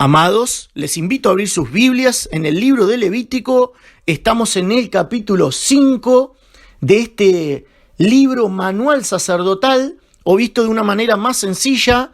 Amados, les invito a abrir sus Biblias en el libro de Levítico. Estamos en el capítulo 5 de este libro manual sacerdotal, o visto de una manera más sencilla,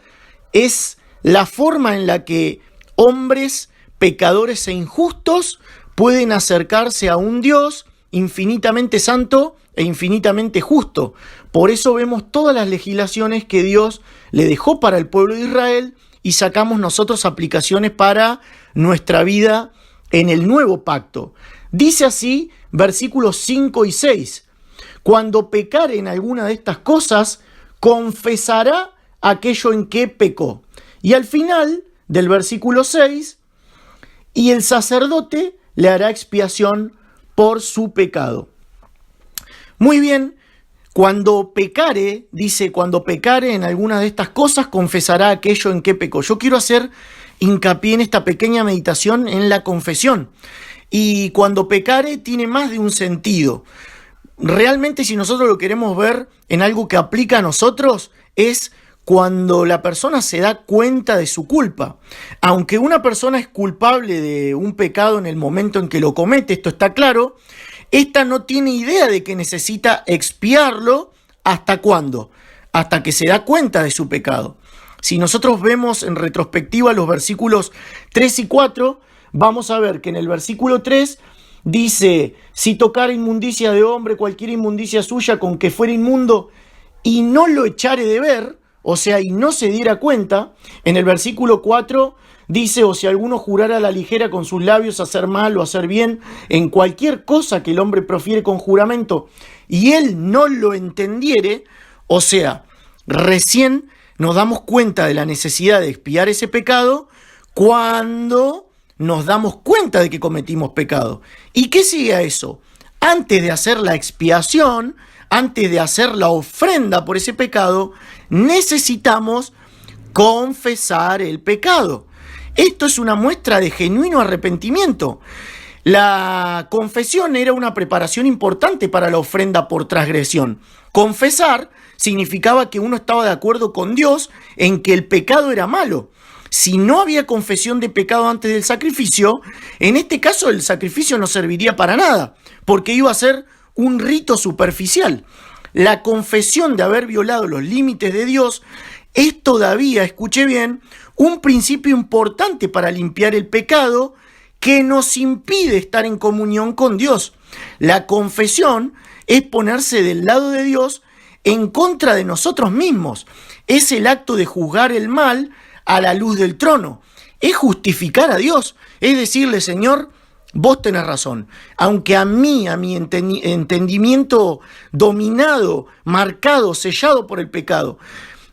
es la forma en la que hombres pecadores e injustos pueden acercarse a un Dios infinitamente santo e infinitamente justo. Por eso vemos todas las legislaciones que Dios le dejó para el pueblo de Israel y sacamos nosotros aplicaciones para nuestra vida en el nuevo pacto. Dice así, versículos 5 y 6. Cuando pecare en alguna de estas cosas, confesará aquello en que pecó. Y al final del versículo 6, y el sacerdote le hará expiación por su pecado. Muy bien. Cuando pecare, dice, cuando pecare en alguna de estas cosas, confesará aquello en que pecó. Yo quiero hacer hincapié en esta pequeña meditación en la confesión. Y cuando pecare tiene más de un sentido. Realmente, si nosotros lo queremos ver en algo que aplica a nosotros, es cuando la persona se da cuenta de su culpa. Aunque una persona es culpable de un pecado en el momento en que lo comete, esto está claro, esta no tiene idea de que necesita expiarlo. ¿Hasta cuándo? Hasta que se da cuenta de su pecado. Si nosotros vemos en retrospectiva los versículos 3 y 4, vamos a ver que en el versículo 3 dice: si tocara inmundicia de hombre, cualquier inmundicia suya con que fuera inmundo, y no lo echare de ver, o sea, y no se diera cuenta. En el versículo 4 dice: o si alguno jurara a la ligera con sus labios hacer mal o hacer bien, en cualquier cosa que el hombre profiere con juramento, y él no lo entendiere, o sea, recién nos damos cuenta de la necesidad de expiar ese pecado cuando nos damos cuenta de que cometimos pecado. ¿Y qué sigue a eso? Antes de hacer la expiación, antes de hacer la ofrenda por ese pecado, necesitamos confesar el pecado. Esto es una muestra de genuino arrepentimiento. La confesión era una preparación importante para la ofrenda por transgresión. Confesar significaba que uno estaba de acuerdo con Dios en que el pecado era malo. Si no había confesión de pecado antes del sacrificio, en este caso el sacrificio no serviría para nada, porque iba a ser un rito superficial. La confesión de haber violado los límites de Dios es todavía, escuche bien, un principio importante para limpiar el pecado que nos impide estar en comunión con Dios. La confesión es ponerse del lado de Dios en contra de nosotros mismos. Es el acto de juzgar el mal a la luz del trono. Es justificar a Dios. Es decirle: Señor, vos tenés razón. Aunque a mi entendimiento dominado, marcado, sellado por el pecado,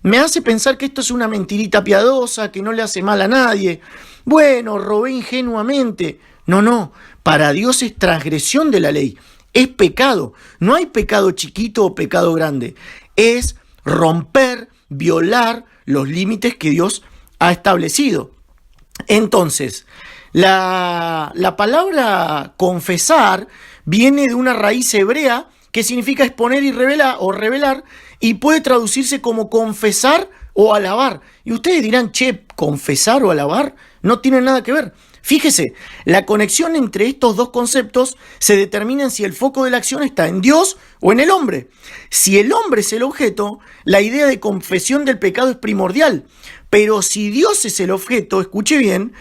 me hace pensar que esto es una mentirita piadosa, que no le hace mal a nadie. Bueno, robé ingenuamente. No, para Dios es transgresión de la ley, es pecado. No hay pecado chiquito o pecado grande. Es romper, violar los límites que Dios ha establecido. Entonces, la palabra confesar viene de una raíz hebrea que significa exponer y revelar, y puede traducirse como confesar o alabar. Y ustedes dirán: che, confesar o alabar no tiene nada que ver. Fíjese, la conexión entre estos dos conceptos se determina en si el foco de la acción está en Dios o en el hombre. Si el hombre es el objeto, la idea de confesión del pecado es primordial. Pero si Dios es el objeto, escuche bien,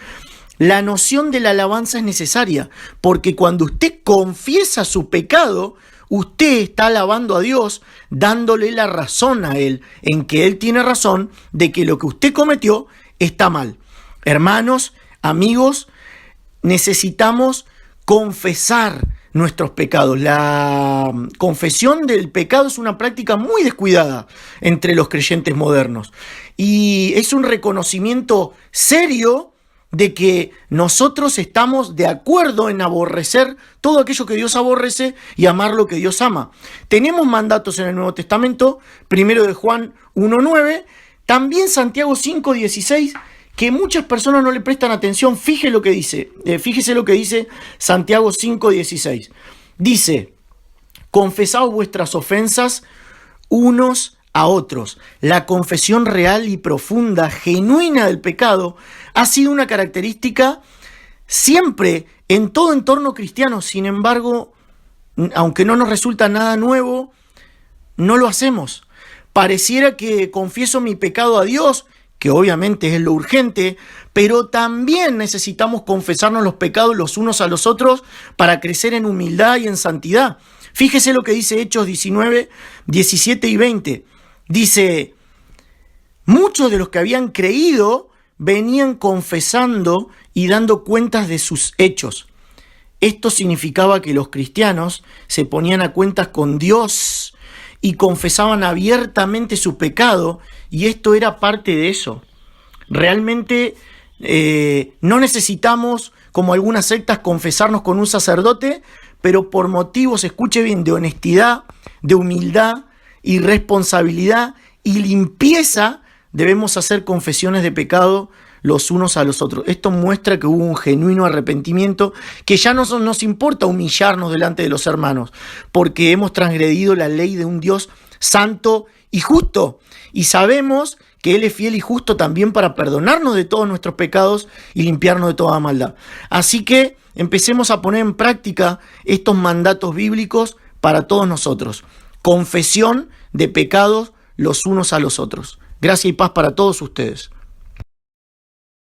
la noción de la alabanza es necesaria, porque cuando usted confiesa su pecado, usted está alabando a Dios, dándole la razón a Él, en que Él tiene razón de que lo que usted cometió está mal. Hermanos, amigos, necesitamos confesar nuestros pecados. La confesión del pecado es una práctica muy descuidada entre los creyentes modernos, y es un reconocimiento serio de que nosotros estamos de acuerdo en aborrecer todo aquello que Dios aborrece y amar lo que Dios ama. Tenemos mandatos en el Nuevo Testamento, primero de Juan 1:9, también Santiago 5:16, que muchas personas no le prestan atención. Fíjese lo que dice Santiago 5:16. Dice: confesaos vuestras ofensas unos a otros. La confesión real y profunda, genuina del pecado, ha sido una característica siempre en todo entorno cristiano. Sin embargo, aunque no nos resulta nada nuevo, no lo hacemos. Pareciera que confieso mi pecado a Dios, que obviamente es lo urgente, pero también necesitamos confesarnos los pecados los unos a los otros para crecer en humildad y en santidad. Fíjese lo que dice Hechos 19, 17 y 20. Dice, muchos de los que habían creído venían confesando y dando cuentas de sus hechos. Esto significaba que los cristianos se ponían a cuentas con Dios y confesaban abiertamente su pecado, y esto era parte de eso. Realmente no necesitamos, como algunas sectas, confesarnos con un sacerdote, pero por motivos, escuche bien, de honestidad, de humildad y responsabilidad y limpieza, debemos hacer confesiones de pecado los unos a los otros. Esto muestra que hubo un genuino arrepentimiento, que ya no nos importa humillarnos delante de los hermanos, porque hemos transgredido la ley de un Dios santo y justo, y sabemos que Él es fiel y justo también para perdonarnos de todos nuestros pecados y limpiarnos de toda maldad. Así que empecemos a poner en práctica estos mandatos bíblicos para todos nosotros. Confesión de pecados los unos a los otros. Gracia y paz para todos ustedes.